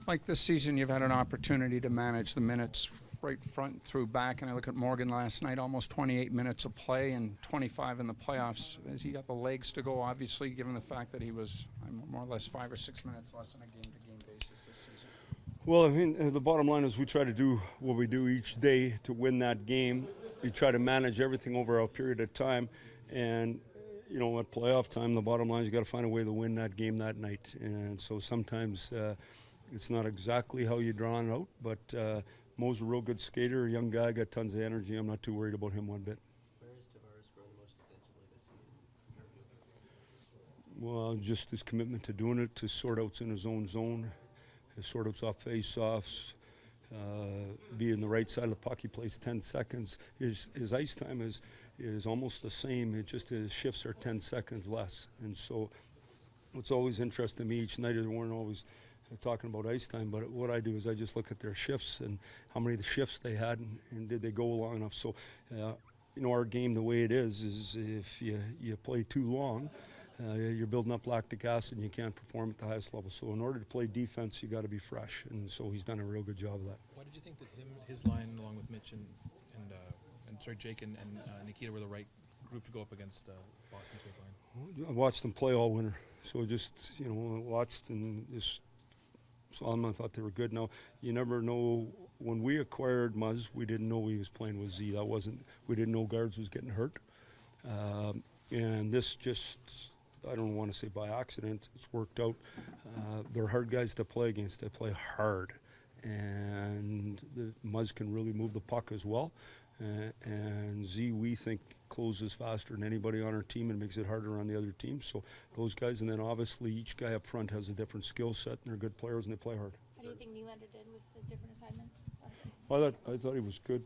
Like this season, you've had an opportunity to manage the minutes right front through back, and I look at Morgan last night, almost 28 minutes of play and 25 in the playoffs. Has he got the legs to go, obviously, given the fact that he was more or less 5 or 6 minutes less on a game-to-game basis this season? Well, I mean, the bottom line is we try to do what we do each day to win that game. We try to manage everything over a period of time, and you know, at playoff time, the bottom line is you got to find a way to win that game that night. And so sometimes it's not exactly how you draw it out, but Mo's a real good skater, a young guy, got tons of energy. I'm not too worried about him one bit. Where has Tavares grown the most defensively this season? Well, just his commitment to doing it, to sort outs in his own zone, his sort outs off face-offs, be in the right side of the puck. He plays 10 seconds. His ice time is almost the same. It just his shifts are 10 seconds less. And so what's always interesting to me each night is we weren't always talking about ice time, but what I do is I just look at their shifts and how many of the shifts they had and did they go long enough. So, you know, our game the way it is if you play too long, you're building up lactic acid and you can't perform at the highest level. So in order to play defense, you got to be fresh, and so he's done a real good job of that. Why did you think that his line, along with Mitch and Jake and Nikita, were the right group to go up against Boston's big line? I watched them play all winter, so just watched and just saw them. I thought they were good. Now you never know. When we acquired Muzz, we didn't know he was playing with Z. We didn't know guards was getting hurt, and this just. I don't want to say by accident. It's worked out. They're hard guys to play against. They play hard, and Muzz can really move the puck as well. And Z, we think, closes faster than anybody on our team and makes it harder on the other team. So those guys, and then obviously each guy up front has a different skill set, and they're good players and they play hard. How do you think Nylander did with the different assignment? I thought he was good.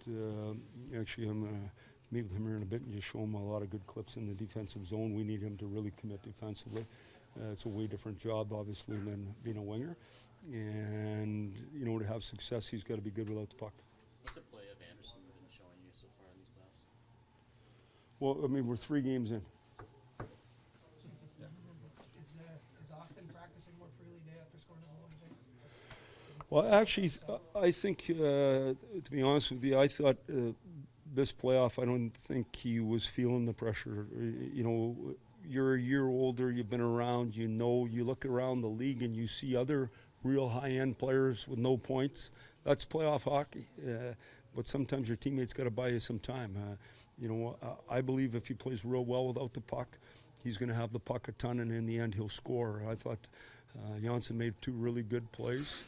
Actually, I'm going to meet with him here in a bit and just show him a lot of good clips in the defensive zone. We need him to really commit defensively. It's a way different job, obviously, than being a winger. And, you know, to have success, he's got to be good without the puck. What's the play of Anderson been showing you so far in these playoffs? Well, I mean, we're 3 games in. Is Austin practicing more freely day after scoring a goal? Well, actually, I think, to be honest with you, I thought this playoff, I don't think he was feeling the pressure. You know, you're a year older, you've been around, you look around the league and you see other real high-end players with no points. That's playoff hockey. But sometimes your teammates got to buy you some time. You know, I believe if he plays real well without the puck, he's going to have the puck a ton, and in the end he'll score. I thought Janssen made 2 really good plays.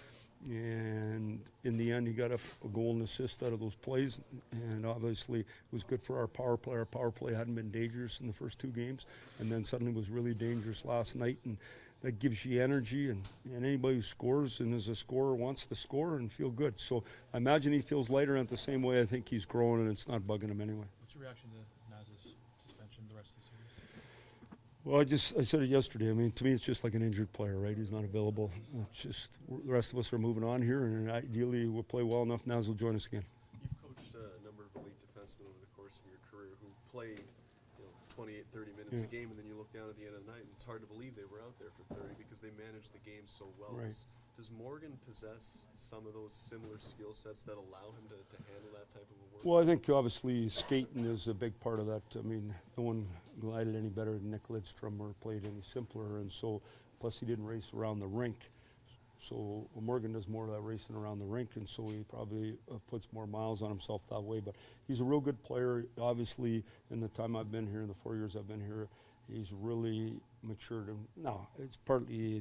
And in the end, he got a goal and assist out of those plays, and obviously it was good for our power play. Our power play hadn't been dangerous in the first 2 games, and then suddenly was really dangerous last night, and that gives you energy, and anybody who scores and is a scorer wants to score and feel good. So I imagine he feels lighter, and the same way I think he's growing, and it's not bugging him anyway. What's your reaction to Naz's suspension the rest of the series? Well, I said it yesterday. I mean, to me, it's just like an injured player, right? He's not available. It's just the rest of us are moving on here, and ideally we'll play well enough. Naz will join us again. You've coached a number of elite defensemen over the course of your career who played 28, 30 minutes a game, and then you look down at the end of the night, and it's hard to believe they were out there for 30 because they managed the game so well. Right. Does Morgan possess some of those similar skill sets that allow him to handle that type of a work? Well, I think obviously skating is a big part of that. I mean, no one glided any better than Nick Lidstrom or played any simpler, and so plus he didn't race around the rink. So Morgan does more of that racing around the rink, and so he probably puts more miles on himself that way. But he's a real good player. Obviously, in the time I've been here, in the 4 years I've been here, he's really matured. And now, it's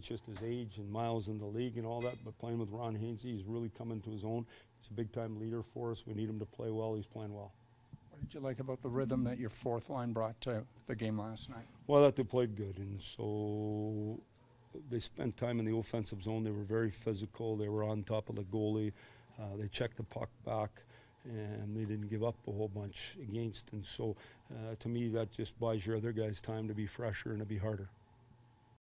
just his age and miles in the league and all that, but playing with Ron Hainsey, he's really coming to his own. He's a big-time leader for us. We need him to play well. He's playing well. What did you like about the rhythm that your 4th line brought to the game last night? Well, I thought they played good, and so they spent time in the offensive zone. They were very physical. They were on top of the goalie. They checked the puck back, and they didn't give up a whole bunch against. And so, to me, that just buys your other guys time to be fresher and to be harder.